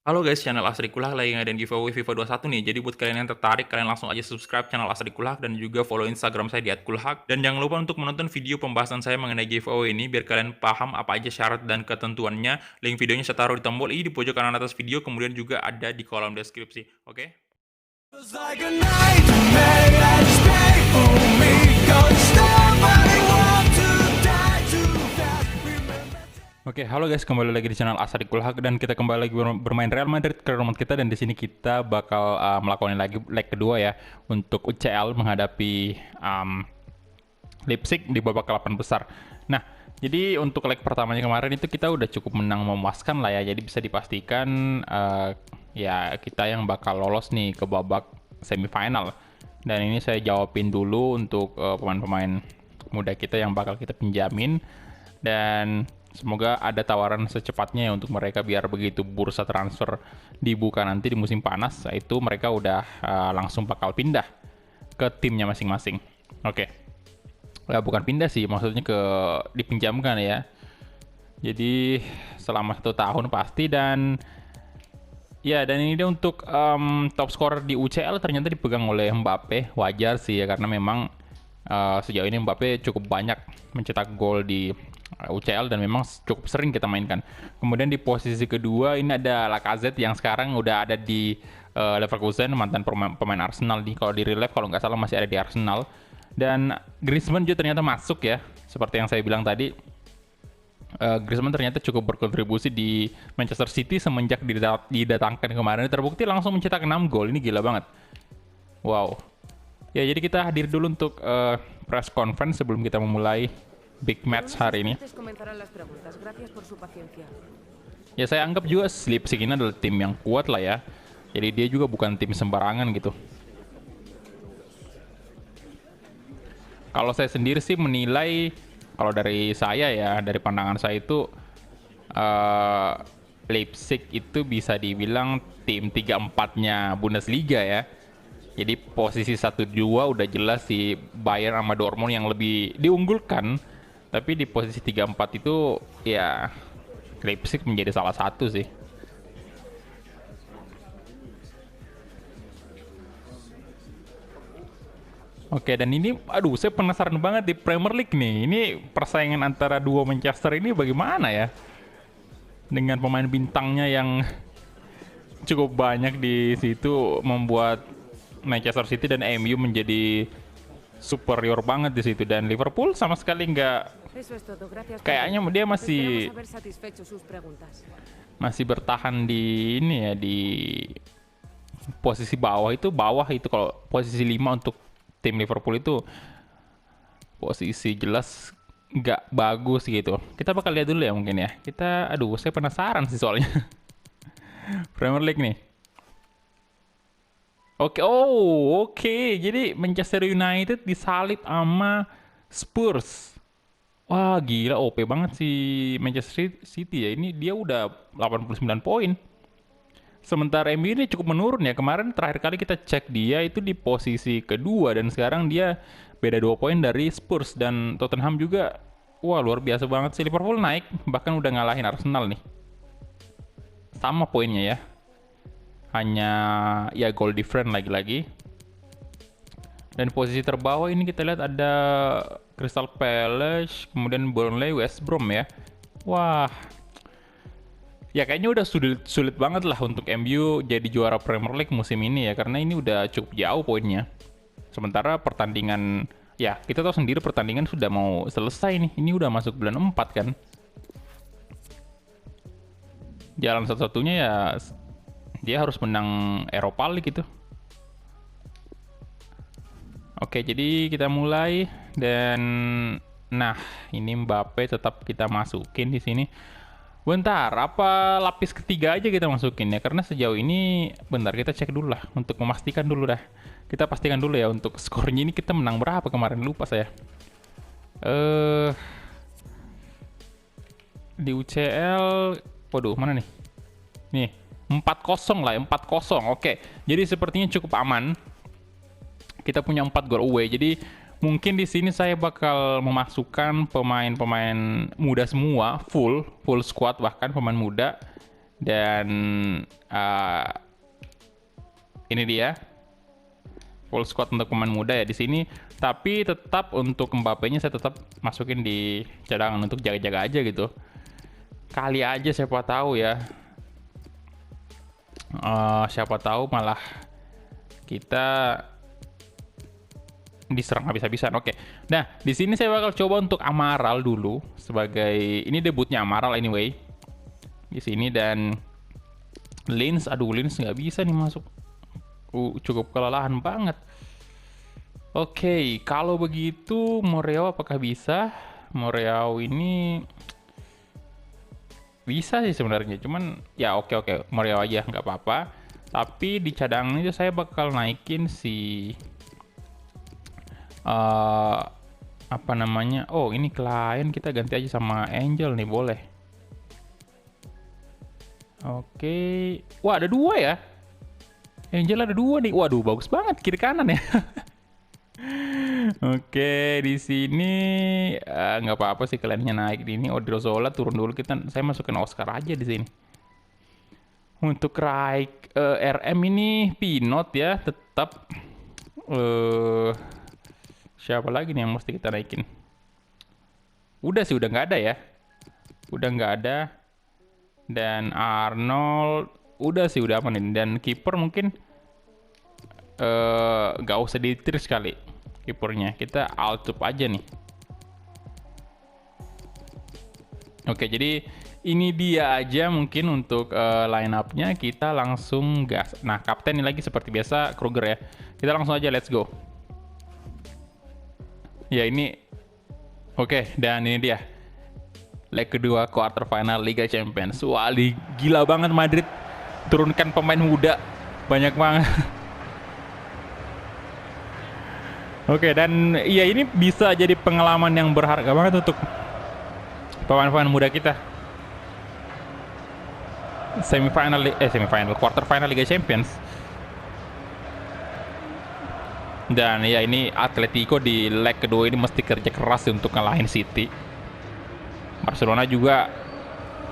Halo guys, channel Asri Kulak lagi ngadain giveaway FIFA 21 nih. Jadi buat kalian yang tertarik, kalian langsung aja subscribe channel Asri Kulak dan juga follow Instagram saya di @kulhak. Dan jangan lupa untuk menonton video pembahasan saya mengenai giveaway ini biar kalian paham apa aja syarat dan ketentuannya. Link videonya saya taruh di tombol i di pojok kanan atas video, kemudian juga ada di kolom deskripsi. Oke? Feels like a nightmare that's made for me. Don't stop, I want to die too fast. Remember. Oke, halo guys, kembali lagi di channel Asri Kulhak dan kita kembali lagi bermain Real Madrid ke rumah kita, dan di sini kita bakal melakukan lagi leg kedua ya untuk UCL menghadapi Leipzig di babak 8 besar. Nah, jadi untuk leg pertamanya kemarin itu kita udah cukup menang memuaskan lah ya. Jadi bisa dipastikan ya kita yang bakal lolos nih ke babak semifinal. Dan ini saya jawabin dulu untuk pemain-pemain muda kita yang bakal kita pinjamin, dan semoga ada tawaran secepatnya ya untuk mereka biar begitu bursa transfer dibuka nanti di musim panas, itu mereka udah langsung bakal pindah ke timnya masing-masing. Oke. Bukan pindah sih, maksudnya ke dipinjamkan ya. Jadi selama 1 tahun pasti, dan ya, dan ini dia untuk top scorer di UCL ternyata dipegang oleh Mbappe. Wajar sih ya, karena memang sejauh ini Mbappe cukup banyak mencetak gol di UCL dan memang cukup sering kita mainkan. Kemudian di posisi kedua ini ada Lacazette yang sekarang udah ada di Leverkusen, mantan pemain Arsenal nih. Kalau di real life kalau nggak salah masih ada di Arsenal. Dan Griezmann juga ternyata masuk ya, seperti yang saya bilang tadi. Griezmann ternyata cukup berkontribusi di Manchester City semenjak didatangkan kemarin. Terbukti langsung mencetak 6 gol. Ini gila banget. Wow. Ya, jadi kita hadir dulu untuk press conference sebelum kita memulai big match hari ini. Ya, saya anggap juga Leipzig ini adalah tim yang kuat lah ya. Jadi dia juga bukan tim sembarangan gitu. Kalau saya sendiri sih menilai, kalau dari saya ya, dari pandangan saya itu Leipzig itu bisa dibilang tim 3-4-nya Bundesliga ya. Jadi posisi 1-2 udah jelas si Bayern sama Dortmund yang lebih diunggulkan. Tapi di posisi 3-4 itu ya Leipzig menjadi salah satu sih. Oke, dan ini aduh saya penasaran banget di Premier League nih. Ini persaingan antara dua Manchester ini bagaimana ya? Dengan pemain bintangnya yang cukup banyak di situ, membuat Manchester City dan MU menjadi superior banget di situ, dan Liverpool sama sekali nggak, kayaknya dia masih bertahan di ini ya, di posisi bawah itu kalau posisi 5 untuk tim Liverpool itu posisi jelas nggak bagus gitu. Kita bakal lihat dulu ya mungkin ya. Saya penasaran sih soalnya. Premier League nih. Oke. Jadi Manchester United disalip sama Spurs. Wah, gila, OP banget si Manchester City ya. Ini dia udah 89 poin. Sementara MU ini cukup menurun ya. Kemarin terakhir kali kita cek dia itu di posisi kedua, dan sekarang dia beda 2 poin dari Spurs dan Tottenham juga. Wah, luar biasa banget sih. Liverpool naik, bahkan udah ngalahin Arsenal nih. Sama poinnya ya. Hanya ya goal different lagi-lagi. Dan posisi terbawah ini kita lihat ada Crystal Palace, kemudian Burnley, West Brom ya. Wah, ya kayaknya udah sulit banget lah untuk MU jadi juara Premier League musim ini ya, karena ini udah cukup jauh poinnya. Sementara pertandingan, ya kita tahu sendiri pertandingan sudah mau selesai nih. Ini udah masuk bulan 4 kan. Jalan satu-satunya ya dia harus menang Europa League gitu. Oke, jadi kita mulai, dan nah ini Mbappe tetap kita masukin di sini. Bentar, apa lapis ketiga aja kita masukin ya? Karena sejauh ini, bentar kita cek dulu lah untuk memastikan dulu dah. Kita pastikan dulu ya untuk skornya ini kita menang berapa kemarin, lupa saya. Di UCL, waduh mana nih? Nih, 4-0 lah, 4-0. Oke, jadi sepertinya cukup aman. Kita punya 4 gol away. Jadi mungkin di sini saya bakal memasukkan pemain-pemain muda semua, full squad, bahkan pemain muda Dan ini dia full squad untuk pemain muda ya di sini. Tapi tetap untuk Mbappe-nya saya tetap masukin di cadangan untuk jaga-jaga aja gitu. Kali aja siapa tahu ya. Siapa tahu malah kita diserang habis-habisan. Oke. Nah, di sini saya bakal coba untuk Amaral dulu sebagai ini debutnya Amaral anyway. Di sini dan Lins, aduh Lins nggak bisa nih masuk. Cukup kelelahan banget. Oke, kalau begitu Moreau apakah bisa? Moreau ini bisa sih sebenarnya, cuman ya oke Moreau aja nggak apa-apa. Tapi di cadangan itu saya bakal naikin si apa namanya? Oh ini klien, kita ganti aja sama Angel nih, boleh. Oke, wah ada dua ya. Angel ada dua nih, waduh bagus banget kiri kanan ya. Oke, di sini nggak apa-apa sih kliennya naik di ini. Odriozola turun dulu, saya masukin Oscar aja di sini. Untuk RM ini Pinot ya, tetap siapa lagi nih yang mesti kita naikin? Udah sih, udah nggak ada ya. Udah nggak ada. Dan Arnold, udah sih, udah aman ini. Dan kiper mungkin nggak usah ditiris sekali kipernya, kita Altup aja nih. Oke, jadi ini dia aja mungkin untuk line up-nya. Kita langsung gas. Nah, kapten ini lagi seperti biasa Kruger ya. Kita langsung aja, let's go. Ya ini, oke, dan ini dia leg kedua quarter final Liga Champions. Wah, gila banget Madrid turunkan pemain muda banyak banget. Oke, dan ya ini bisa jadi pengalaman yang berharga banget untuk pemain-pemain muda kita. Semifinal, quarter final Liga Champions. Dan ya ini Atletico di leg kedua ini mesti kerja keras untuk ngalahin City. Barcelona juga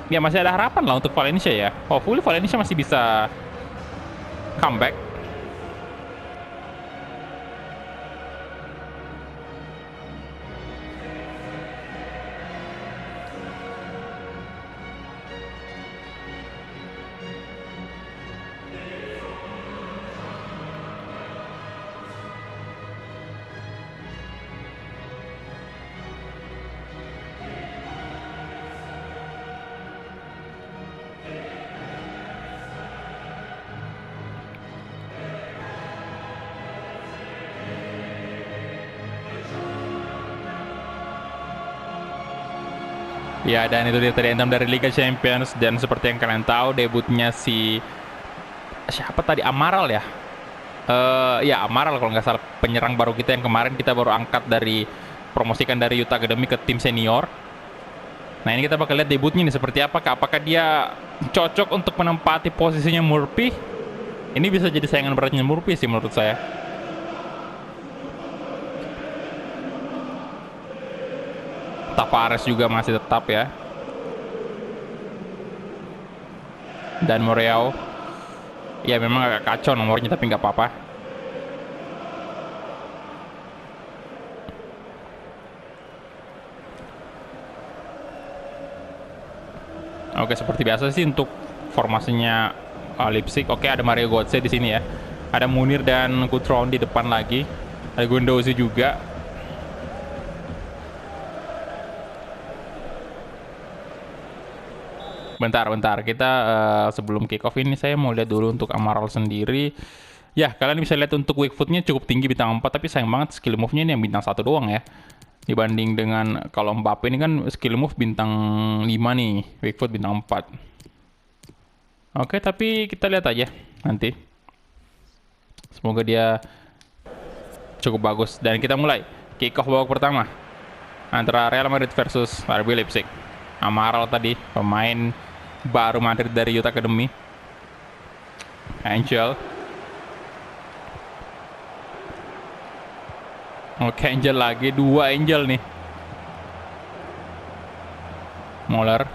ya masih ada harapan lah untuk Valencia ya. Hopefully Valencia masih bisa comeback. Ya, dan itu dia tadi anthem dari Liga Champions. Dan seperti yang kalian tahu, debutnya si siapa tadi, Amaral ya. Ya Amaral kalau nggak salah, penyerang baru kita yang kemarin kita baru angkat dari, promosikan dari Youth Academy ke tim senior. Nah ini kita bakal lihat debutnya nih seperti apakah dia cocok untuk menempati posisinya Murphy. Ini bisa jadi saingan beratnya Murphy sih menurut saya. Tavares juga masih tetap ya. Dan Moreau ya memang agak kacau nomornya, tapi nggak apa-apa. Oke, seperti biasa sih untuk formasinya Leipzig. Oke, ada Mario Götze di sini ya. Ada Munir dan Kutrone di depan lagi. Ada Guendouzi juga. Bentar, kita sebelum kick off ini saya mau lihat dulu untuk Amaral sendiri. Ya, kalian bisa lihat untuk weak footnya cukup tinggi bintang 4, tapi sayang banget skill move-nya ini yang bintang 1 doang ya. Dibanding dengan kalau Mbappe ini kan skill move bintang 5 nih, weak foot bintang 4. Oke, tapi kita lihat aja nanti. Semoga dia cukup bagus. Dan kita mulai kick off babak pertama antara Real Madrid versus RB Leipzig. Amaral tadi, pemain baru Madrid dari Youth Academy. Angel. Oke, Angel lagi. 2 Angel nih. Moller.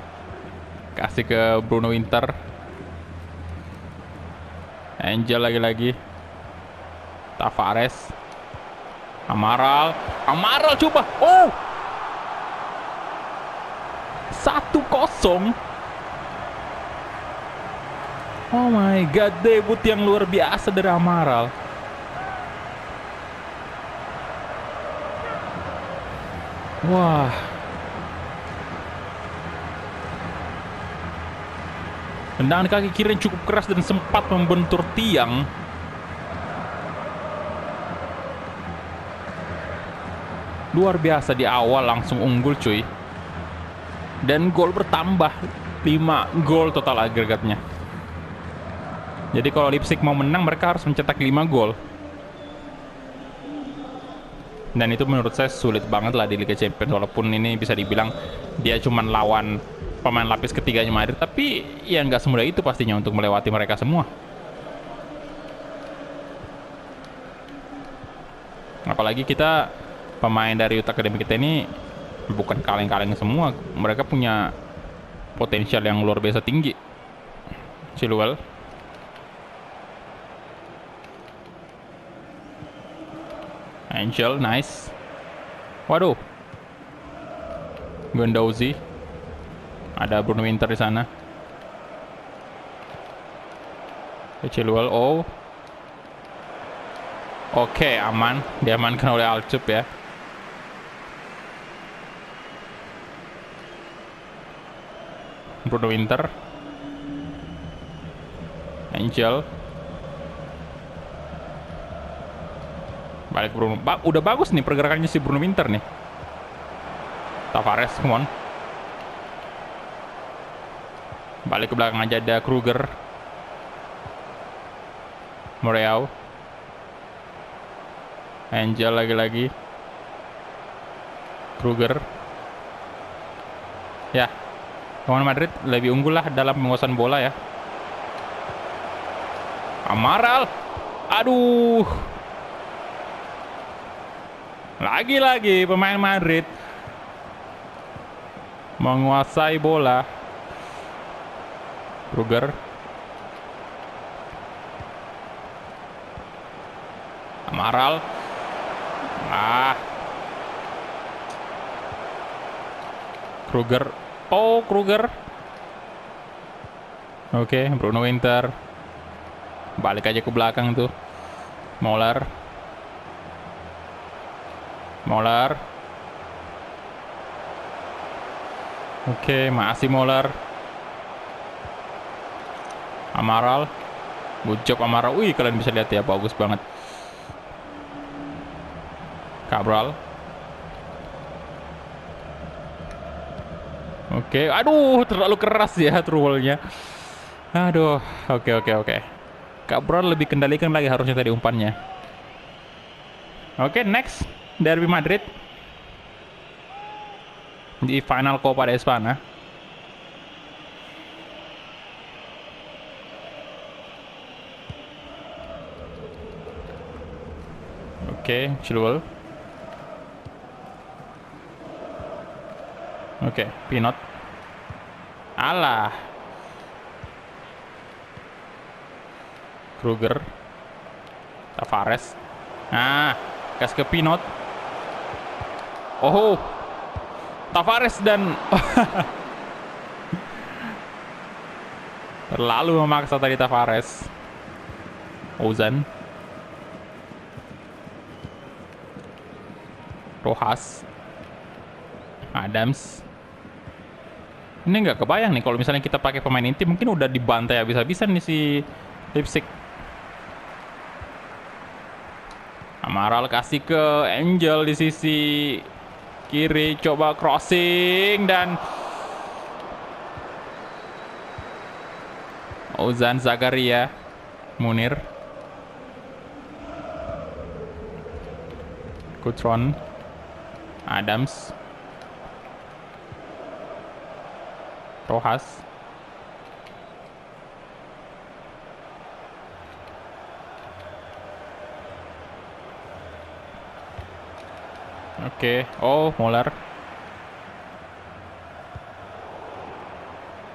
Kasih ke Bruno Winter. Angel lagi-lagi. Tavares. Amaral coba. Oh. 1-0. Oh my god, debut yang luar biasa dari Amaral. Wah. Tendangan kaki kiri yang cukup keras dan sempat membentur tiang. Luar biasa, di awal langsung unggul cuy. Dan gol bertambah, 5 gol total agregatnya. Jadi kalau Leipzig mau menang, mereka harus mencetak 5 gol. Dan itu menurut saya sulit banget lah di Liga Champions. Walaupun ini bisa dibilang dia cuman lawan pemain lapis ketiganya Madrid, tapi ya nggak semudah itu pastinya untuk melewati mereka semua. Apalagi kita, pemain dari Youth Academy kita ini bukan kaleng-kaleng semua. Mereka punya potensial yang luar biasa tinggi. Chilwell. Angel, nice. Waduh. Guendouzi. Ada Bruno Winter di sana. Chilwell, oh. Oke, aman. Diamankan oleh Alcup ya. Bruno Winter. Angel. Balik Bruno. Udah bagus nih pergerakannya si Bruno Winter nih. Tavares, come on. Balik ke belakang aja, ada Kruger. Moreau. Angel lagi-lagi. Kruger. Ya, pemain Madrid lebih unggul lah dalam penguasaan bola ya. Amaral. Aduh. Lagi-lagi pemain Madrid menguasai bola. Kruger. Amaral. Kruger. Oh, Kruger. Oke, Bruno Winter. Balik aja ke belakang tuh. Moller. Oke, masih Moller. Amaral. Good job Amaral. Wih, kalian bisa lihat ya, bagus banget. Cabral. Oke, aduh, terlalu keras ya trollnya. Aduh, oke. Cabral lebih kendalikan lagi harusnya tadi umpannya. Oke, next. Derby Madrid di final Copa de España. Oke, Chilwell. Oke, Pinot. Alah. Kruger. Tavares. Nah, kasih ke Pinot. Oh, Tavares dan terlalu memaksa tadi Tavares. Ozan. Rojas. Adams. Ini nggak kebayang nih kalau misalnya kita pakai pemain inti, mungkin udah dibantai habis-habisan nih si Leipzig. Amaral kasih ke Angel di sisi kiri, coba crossing dan Ozan, Zakaria, Munir, Kutron, Adams, Rojas. Oke, oh Moller,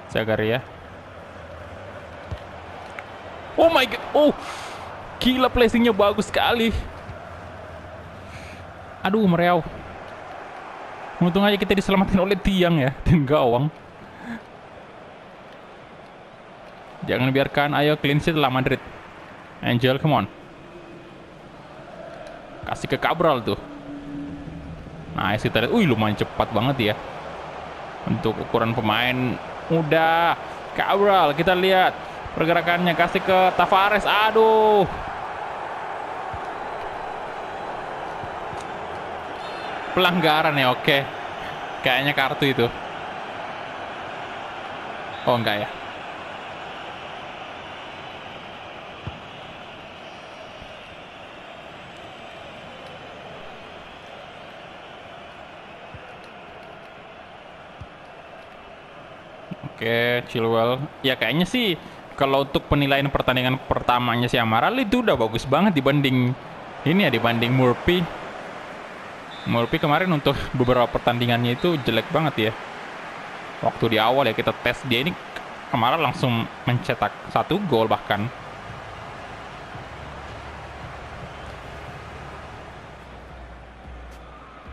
Zakaria, Oh my god. Oh, gila, placingnya bagus sekali. Aduh, Moriao. Untung aja kita diselamatin oleh tiang ya, dan gawang. Jangan biarkan, ayo clean sheet lah Madrid. Angel, come on. Kasih ke Cabral tuh. Nice, kita lihat. Lumayan cepat banget ya. Untuk ukuran pemain muda. Cabral, kita lihat pergerakannya, kasih ke Tavares. Aduh. Pelanggaran ya, oke. Kayaknya kartu itu. Oh, enggak ya. Oke, Chilwell. Ya kayaknya sih kalau untuk penilaian pertandingan pertamanya si Amaral itu udah bagus banget dibanding ini ya, dibanding Murphy. Murphy kemarin untuk beberapa pertandingannya itu jelek banget ya. Waktu di awal ya kita tes dia, ini Amaral langsung mencetak 1 gol bahkan.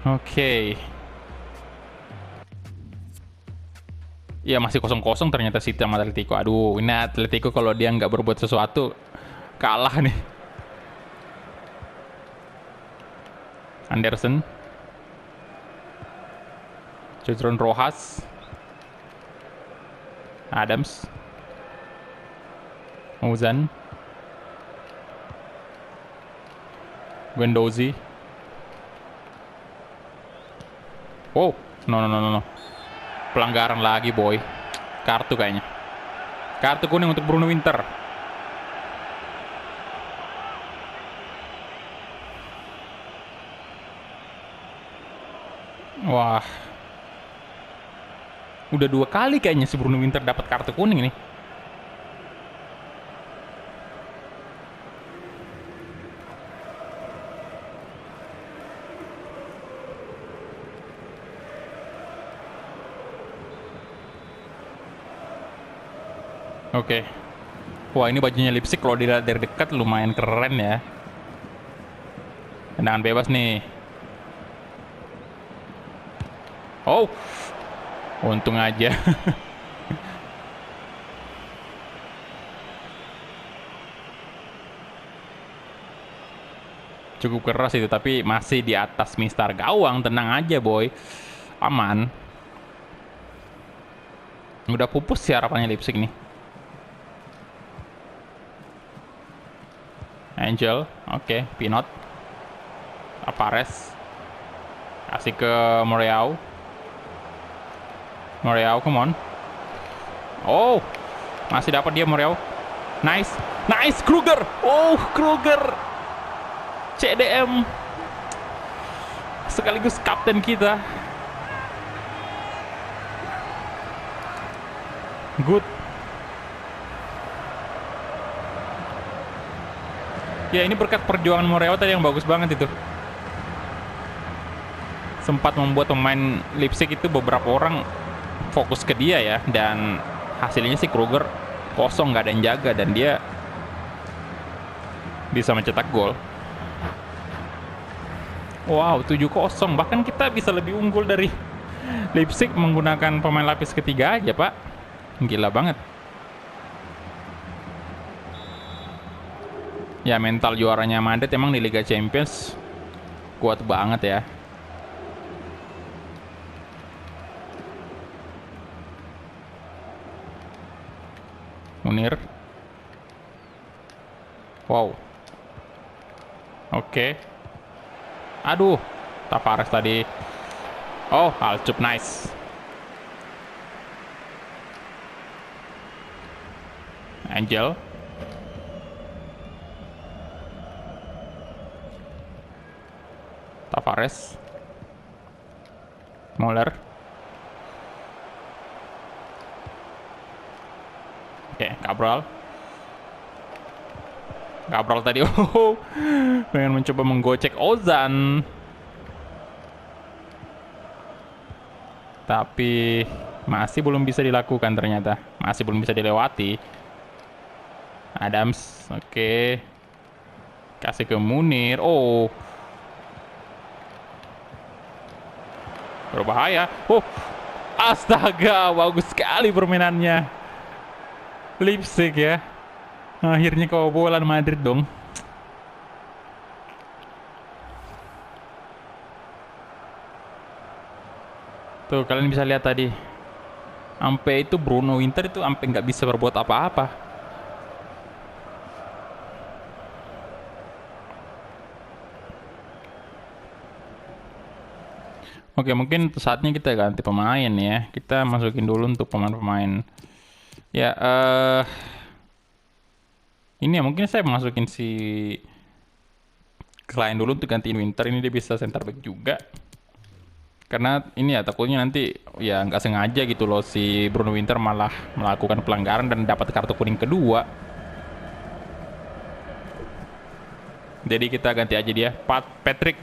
Oke. Ya masih 0-0 ternyata City sama Atletico. Aduh, ini Atletico kalau dia nggak berbuat sesuatu kalah nih. Anderson, Cedron Rojas, Adams, Ozan, Guendouzi. Oh, no. Pelanggaran lagi, boy. Kartu kayaknya. Kartu kuning untuk Bruno Winter. Wah. Udah 2 kali kayaknya si Bruno Winter dapat kartu kuning nih. Oke. Wah, ini bajunya Leipzig kalau dilihat dari dekat lumayan keren ya. Tendangan bebas nih. Oh. Untung aja. Cukup keras itu, tapi masih di atas mistar gawang. Tenang aja, boy. Aman. Udah pupus sih harapannya Leipzig nih. Angel, oke, Pinot, Tavares, kasih ke Moriao, come on. Oh, masih dapat dia Moriao. Nice, Kruger. Oh, Kruger, CDM, sekaligus kapten kita. Good. Ya, ini berkat perjuangan Moriao tadi yang bagus banget itu. Sempat membuat pemain Leipzig itu beberapa orang fokus ke dia ya. Dan hasilnya sih Kruger kosong, nggak ada yang jaga. Dan dia bisa mencetak gol. Wow, 7-0. Bahkan kita bisa lebih unggul dari Leipzig menggunakan pemain lapis ketiga aja, Pak. Gila banget. Ya, mental juaranya Madrid emang di Liga Champions kuat banget ya. Munir. Wow. Oke. Aduh, Tavares tadi. Oh, Alcup, nice. Angel. Tavares, Muller. Oke, Cabral tadi pengen mencoba menggocek Ozan, tapi masih belum bisa dilakukan ternyata, masih belum bisa dilewati. Adams, oke. Kasih ke Munir. Oh, berbahaya. Oh, astaga, bagus sekali permainannya. Leipzig ya. Akhirnya kebobolan Madrid dong. Tuh, kalian bisa lihat tadi. Sampai itu Bruno Winter itu sampai nggak bisa berbuat apa-apa. Oke, mungkin saatnya kita ganti pemain ya. Kita masukin dulu untuk pemain-pemain. Ya, ini ya mungkin saya masukin si Klein dulu untuk gantiin Winter. Ini dia bisa center back juga. Karena ini ya takutnya nanti ya nggak sengaja gitu loh si Bruno Winter malah melakukan pelanggaran dan dapat kartu kuning kedua. Jadi kita ganti aja dia, Patrick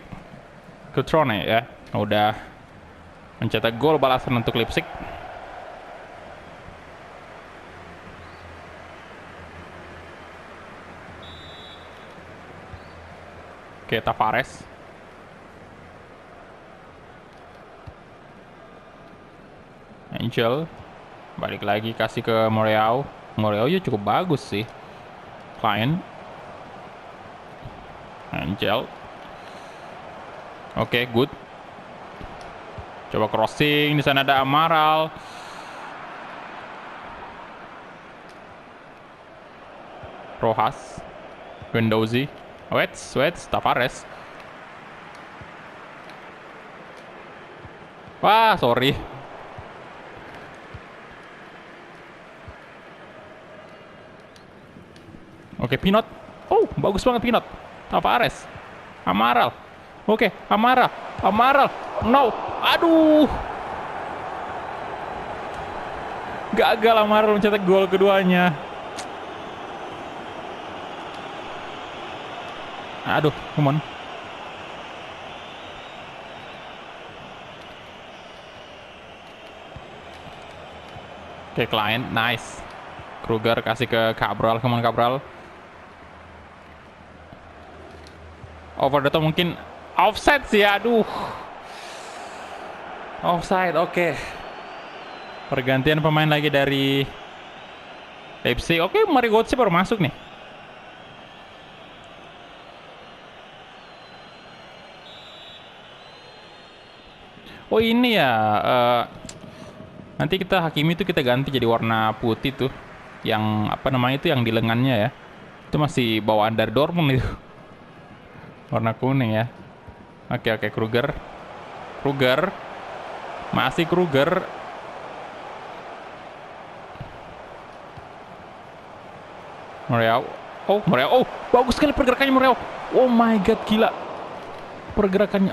Cutrone ya. Udah mencetak gol balasan untuk Leipzig. Oke, Tavares. Angel. Balik lagi kasih ke Moreau. Moreau ya cukup bagus sih. Klein. Angel. Oke, good. Coba crossing, di sana ada Amaral. Rojas. Guendouzi. Wets, Tavares. Wah, sorry. Oke, Pinot. Oh, bagus banget Pinot. Tavares. Amaral. Oke, Amaral. No. Aduh. Gagal Amaral mencetak gol keduanya. Aduh, come on. Oke, Klein. Nice. Kruger kasih ke Cabral. Come on, Cabral. Over the top mungkin offside sih, aduh. Offside, oke. Pergantian pemain lagi dari Leipzig. Oke, Mario Götze baru masuk nih. Oh ini ya, nanti kita Hakimi itu kita ganti jadi warna putih tuh. Yang apa namanya itu yang di lengannya ya. Itu masih bawaan dari Dortmund itu. Warna kuning ya. Oke, Kruger. Masih Kruger. Moreau. Oh, bagus sekali pergerakannya Moreau. Oh my god, gila. Pergerakannya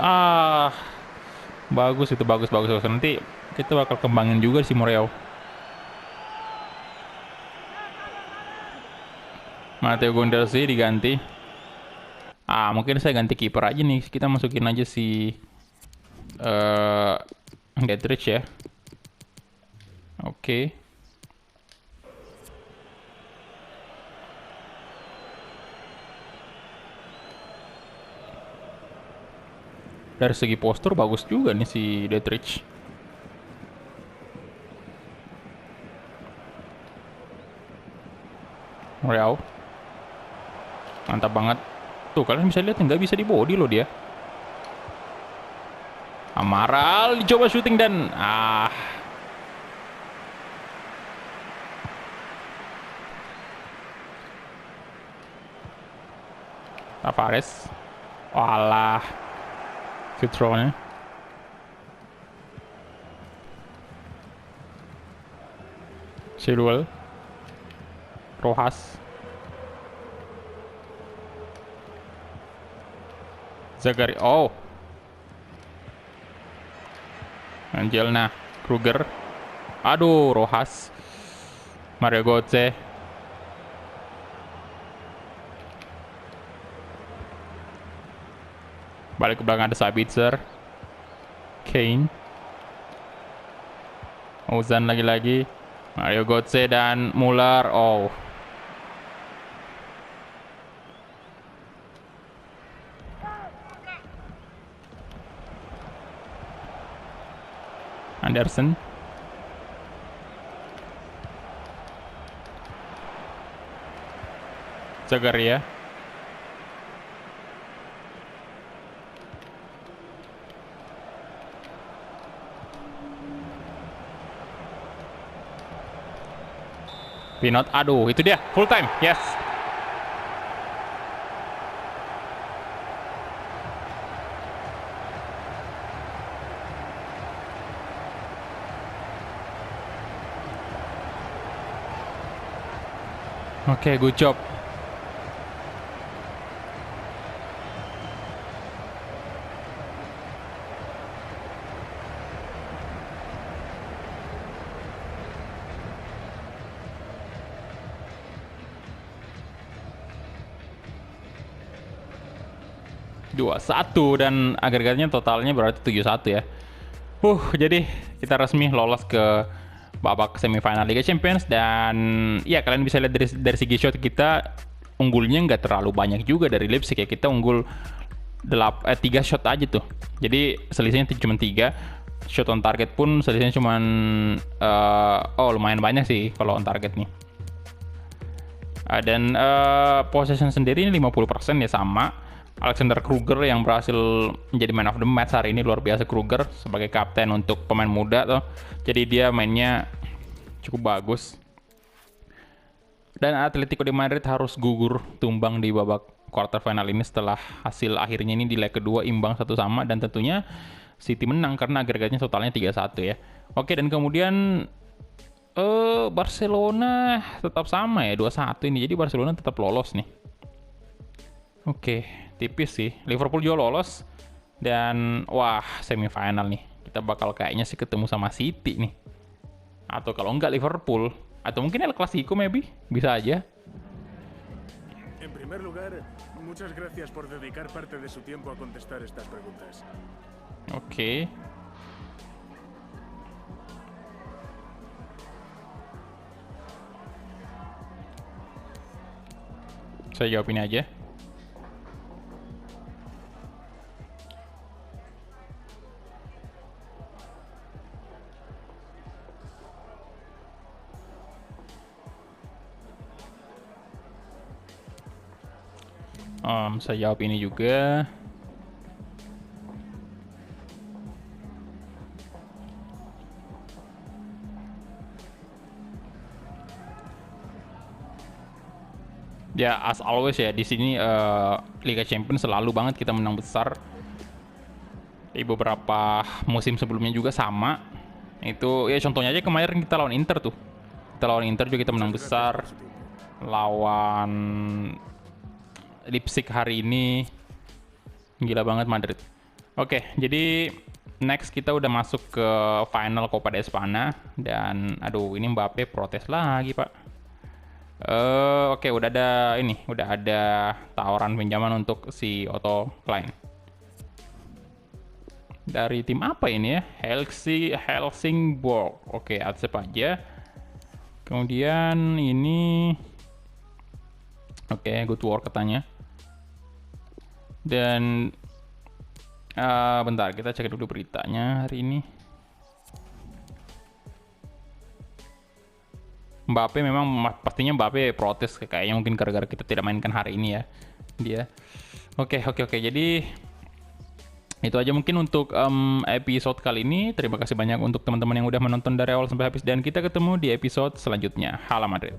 bagus itu, bagus. Nanti kita bakal kembangin juga si Moreau. Matteo Guendouzi diganti. Mungkin saya ganti kiper aja nih. Kita masukin aja si Dietrich ya. Oke. Dari segi postur bagus juga nih si Dietrich. Real. Mantap banget. Tuh, kalian bisa lihat nggak bisa di body loh dia. Amaral dicoba syuting dan Tavares. Walah. Cutrone. Chilwell. Rojas. Zagari. Oh. Angelna. Kruger. Aduh, Rojas. Mario Götze. Balik ke belakang ada Sabitzer. Kane. Ozan lagi-lagi. Mario Götze dan Muller. Oh. Anderson. Zagaria. Pinot, aduh, itu dia, full time, yes. Oke, good job. Dua satu dan agregatnya totalnya berarti 7-1 ya. Jadi kita resmi lolos ke babak semifinal Liga Champions dan ya kalian bisa lihat dari segi shot kita unggulnya nggak terlalu banyak juga dari Leipzig ya. Kita unggul 3 shot aja tuh. Jadi selisihnya cuma 3. Shot on target pun selisihnya cuma lumayan banyak sih kalau on target nih. Dan possession sendiri ini 50% ya sama. Alexander Kruger yang berhasil menjadi man of the match hari ini, luar biasa Kruger sebagai kapten untuk pemain muda tuh. Jadi dia mainnya cukup bagus. Dan Atletico de Madrid harus gugur tumbang di babak quarter final ini setelah hasil akhirnya ini di leg kedua imbang 1-1 dan tentunya City menang karena agregatnya totalnya 3-1 ya. Oke, dan kemudian Barcelona tetap sama ya 2-1 ini. Jadi Barcelona tetap lolos nih. Oke, tipis sih. Liverpool juga lolos. Dan wah, semifinal nih. Kita bakal kayaknya sih ketemu sama City nih. Atau kalau enggak Liverpool. Atau mungkin El Clasico maybe. Bisa aja. En primer lugar, muchas gracias por dedicar parte de su tiempo a contestar estas preguntas. Oke. Saya jawab ini aja. Saya jawab ini juga. Ya, as always ya, di sini Liga Champions selalu banget kita menang besar. Di beberapa musim sebelumnya juga sama. Itu ya contohnya aja kemarin kita lawan Inter tuh. Kita lawan Inter juga kita menang besar. Lawan Leipzig hari ini gila banget Madrid. Oke, jadi next kita udah masuk ke final Copa de Espana dan aduh ini Mbappe protes lagi, Pak. Oke, udah ada tawaran pinjaman untuk si Otto Klein. Dari tim apa ini ya? Helsingborg. Oke, accept aja. Kemudian ini oke, good work katanya. Dan bentar, kita cek dulu beritanya hari ini. Mbappe memang pastinya Mbappe protes kayaknya mungkin gara-gara kita tidak mainkan hari ini ya dia. Oke. Jadi itu aja mungkin untuk episode kali ini. Terima kasih banyak untuk teman-teman yang udah menonton dari awal sampai habis dan kita ketemu di episode selanjutnya. Hala Madrid.